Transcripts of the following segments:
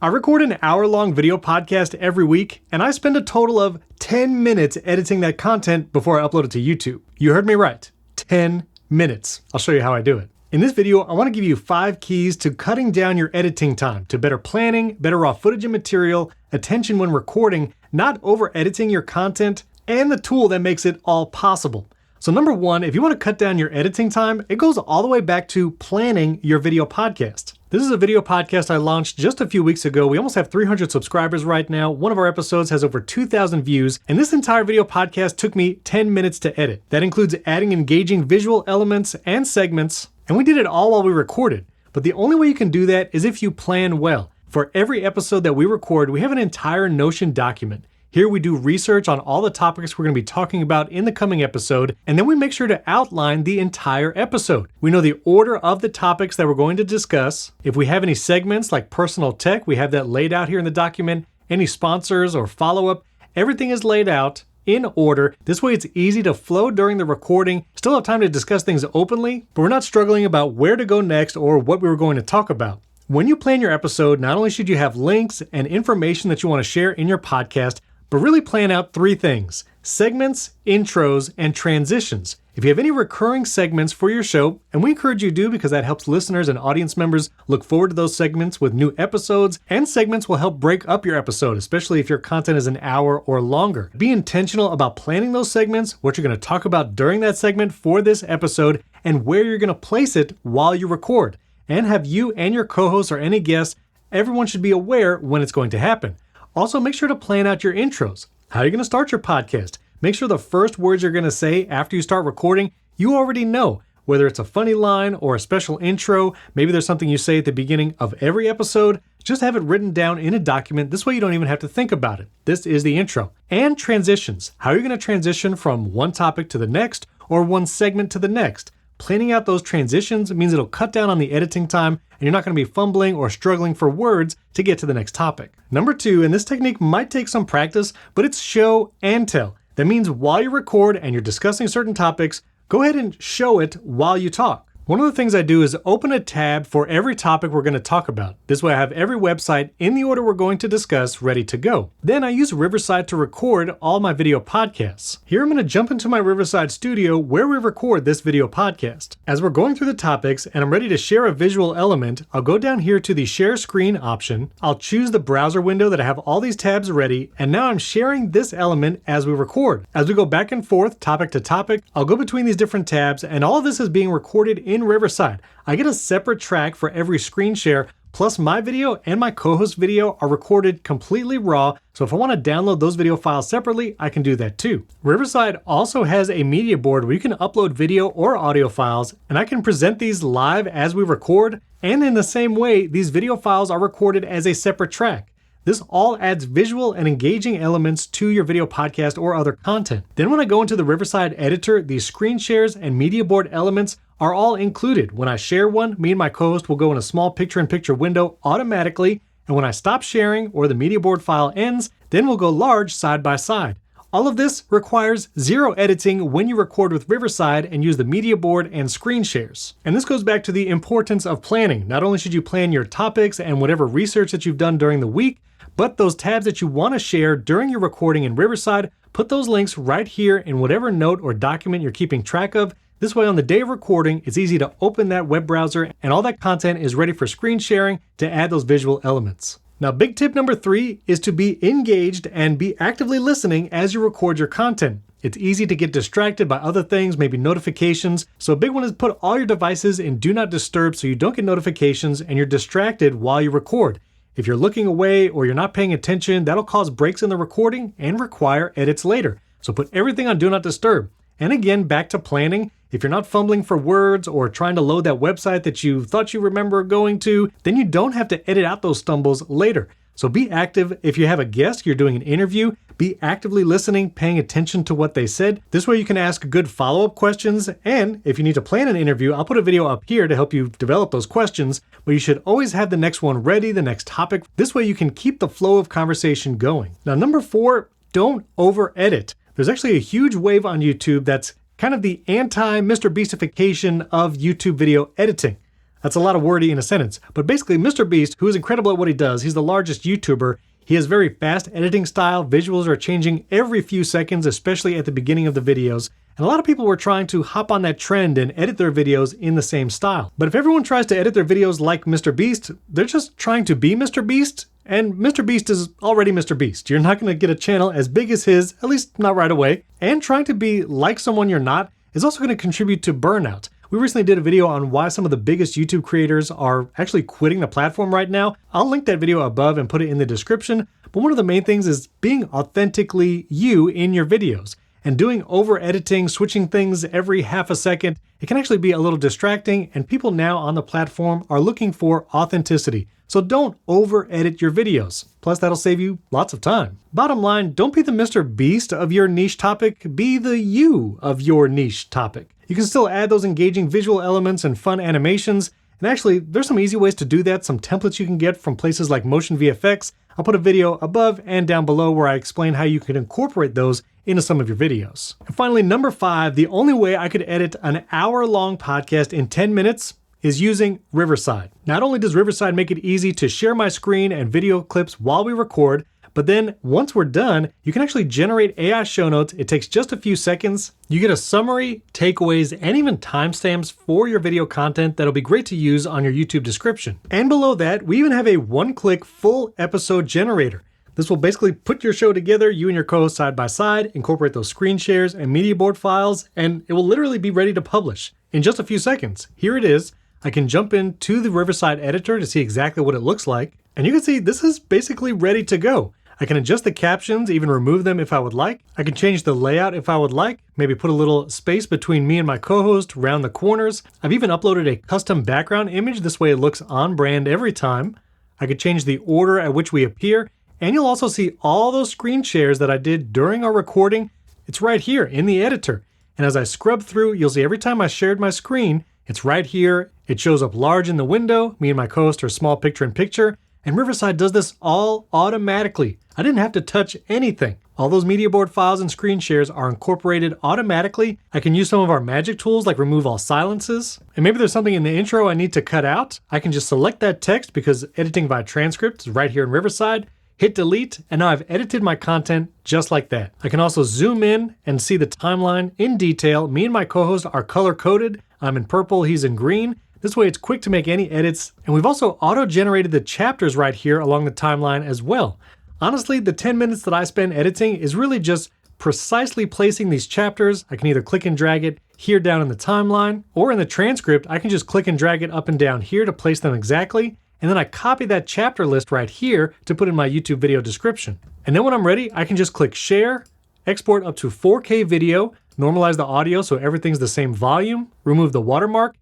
I record an hour-long video podcast every week, and I spend a total of 10 minutes editing that content before I upload it to YouTube. You heard me right, 10 minutes. I'll show you how I do it. In this video, I want to give you 5 keys to cutting down your editing time, to better planning, better raw footage and material, attention when recording, not over-editing your content, and the tool that makes it all possible. So number 1, if you want to cut down your editing time, it goes all the way back to planning your video podcast. This is a video podcast I launched just a few weeks ago. We almost have 300 subscribers right now. One of our episodes has over 2,000 views, and this entire video podcast took me 10 minutes to edit. That includes adding engaging visual elements and segments, and we did it all while we recorded. But the only way you can do that is if you plan well. For every episode that we record, we have an entire Notion document. Here we do research on all the topics we're going to be talking about in the coming episode, and then we make sure to outline the entire episode. We know the order of the topics that we're going to discuss. If we have any segments like personal tech, we have that laid out here in the document. Any sponsors or follow-up, everything is laid out in order. This way it's easy to flow during the recording, still have time to discuss things openly, but we're not struggling about where to go next or what we were going to talk about. When you plan your episode, not only should you have links and information that you want to share in your podcast, but really plan out 3 things: segments, intros, and transitions. If you have any recurring segments for your show, and we encourage you to do because that helps listeners and audience members look forward to those segments with new episodes, and segments will help break up your episode, especially if your content is an hour or longer. Be intentional about planning those segments, what you're going to talk about during that segment for this episode, and where you're going to place it while you record. And have you and your co-hosts or any guests, everyone should be aware when it's going to happen. Also, make sure to plan out your intros. How are you going to start your podcast? Make sure the first words you're going to say after you start recording, you already know. Whether it's a funny line or a special intro, maybe there's something you say at the beginning of every episode, just have it written down in a document. This way you don't even have to think about it. This is the intro. And transitions. How are you going to transition from one topic to the next or one segment to the next? Planning out those transitions means it'll cut down on the editing time, and you're not going to be fumbling or struggling for words to get to the next topic. Number 2, and this technique might take some practice, but it's show and tell. That means while you record and you're discussing certain topics, go ahead and show it while you talk. One of the things I do is open a tab for every topic we're going to talk about. This way I have every website in the order we're going to discuss ready to go. Then I use Riverside to record all my video podcasts. Here I'm going to jump into my Riverside studio where we record this video podcast. As we're going through the topics and I'm ready to share a visual element, I'll go down here to the share screen option. I'll choose the browser window that I have all these tabs ready, and now I'm sharing this element as we record. As we go back and forth, topic to topic, I'll go between these different tabs, and all of this is being recorded in Riverside. I get a separate track for every screen share, plus my video and my co-host video are recorded completely raw, so if I want to download those video files separately, I can do that too. Riverside also has a media board where you can upload video or audio files, and I can present these live as we record, and in the same way, these video files are recorded as a separate track. This all adds visual and engaging elements to your video podcast or other content. Then when I go into the Riverside editor, these screen shares and media board elements are all included. When I share one, me and my co-host will go in a small picture-in-picture window automatically, and when I stop sharing or the media board file ends, then we'll go large side by side. All of this requires 0 editing when you record with Riverside and use the media board and screen shares. And this goes back to the importance of planning. Not only should you plan your topics and whatever research that you've done during the week, but those tabs that you want to share during your recording in Riverside, put those links right here in whatever note or document you're keeping track of. This way on the day of recording, it's easy to open that web browser and all that content is ready for screen sharing to add those visual elements. Now, big tip number 3 is to be engaged and be actively listening as you record your content. It's easy to get distracted by other things, maybe notifications. So a big one is put all your devices in Do Not Disturb so you don't get notifications and you're distracted while you record. If you're looking away or you're not paying attention, that'll cause breaks in the recording and require edits later. So put everything on Do Not Disturb. And again, back to planning. If you're not fumbling for words or trying to load that website that you thought you remember going to, then you don't have to edit out those stumbles later. So be active. If you have a guest, you're doing an interview, be actively listening, paying attention to what they said. This way you can ask good follow-up questions. And if you need to plan an interview, I'll put a video up here to help you develop those questions, but you should always have the next one ready, the next topic. This way you can keep the flow of conversation going. Now, number 4, don't over-edit. There's actually a huge wave on YouTube that's kind of the anti-Mr. Beastification of YouTube video editing. That's a lot of wordy in a sentence. But basically, Mr. Beast, who is incredible at what he does, he's the largest YouTuber. He has very fast editing style. Visuals are changing every few seconds, especially at the beginning of the videos. And a lot of people were trying to hop on that trend and edit their videos in the same style. But if everyone tries to edit their videos like Mr. Beast, they're just trying to be Mr. Beast. And Mr. Beast is already Mr. Beast. You're not going to get a channel as big as his, at least not right away. And trying to be like someone you're not is also going to contribute to burnout. We recently did a video on why some of the biggest YouTube creators are actually quitting the platform right now. I'll link that video above and put it in the description. But one of the main things is being authentically you in your videos. And doing over editing, switching things every half a second, it can actually be a little distracting, and people now on the platform are looking for authenticity. So don't over edit your videos. Plus that'll save you lots of time. Bottom line, don't be the Mr. Beast of your niche topic, be the you of your niche topic. You can still add those engaging visual elements and fun animations. And actually, there's some easy ways to do that, some templates you can get from places like Motion VFX. I'll put a video above and down below where I explain how you can incorporate those into some of your videos. And finally, number 5, the only way I could edit an hour-long podcast in 10 minutes is using Riverside. Not only does Riverside make it easy to share my screen and video clips while we record, but then once we're done, you can actually generate AI show notes. It takes just a few seconds. You get a summary, takeaways, and even timestamps for your video content that'll be great to use on your YouTube description. And below that, we even have a one-click full episode generator. This will basically put your show together, you and your co-host side by side, incorporate those screen shares and media board files, and it will literally be ready to publish in just a few seconds. Here it is. I can jump into the Riverside editor to see exactly what it looks like. And you can see this is basically ready to go. I can adjust the captions, even remove them if I would like. I can change the layout if I would like, maybe put a little space between me and my co-host around the corners. I've even uploaded a custom background image. This way it looks on brand every time. I could change the order at which we appear, and you'll also see all those screen shares that I did during our recording. It's right here in the editor. And as I scrub through, you'll see every time I shared my screen, it's right here. It shows up large in the window. Me and my co-host are small picture in picture. And Riverside does this all automatically. I didn't have to touch anything. All those media board files and screen shares are incorporated automatically. I can use some of our magic tools like remove all silences. And maybe there's something in the intro I need to cut out. I can just select that text because editing by transcript is right here in Riverside. Hit delete, and now I've edited my content just like that. I can also zoom in and see the timeline in detail. Me and my co-host are color-coded. I'm in purple, he's in green. This way it's quick to make any edits. And we've also auto-generated the chapters right here along the timeline as well. Honestly, the 10 minutes that I spend editing is really just precisely placing these chapters. I can either click and drag it here down in the timeline, or in the transcript, I can just click and drag it up and down here to place them exactly. And then I copy that chapter list right here to put in my YouTube video description. And then when I'm ready, I can just click share, export up to 4K video, normalize the audio so everything's the same volume, remove the watermark,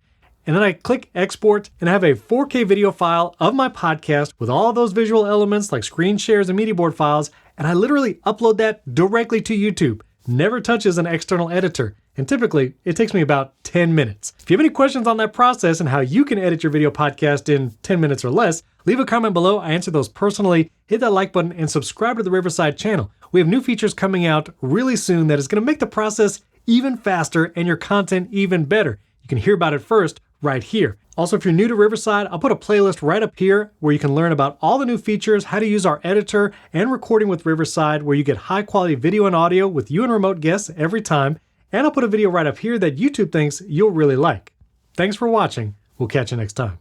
and then I click export and I have a 4K video file of my podcast with all those visual elements like screen shares and media board files, and I literally upload that directly to YouTube. Never touches an external editor, and typically it takes me about 10 minutes. If you have any questions on that process and how you can edit your video podcast in 10 minutes or less, leave a comment below. I answer those personally. Hit that like button and subscribe to the Riverside channel. We have new features coming out really soon that is going to make the process even faster and your content even better. You can hear about it first right here. Also, if you're new to Riverside, I'll put a playlist right up here where you can learn about all the new features, how to use our editor, and recording with Riverside, where you get high quality video and audio with you and remote guests every time. And I'll put a video right up here that YouTube thinks you'll really like. Thanks for watching. We'll catch you next time.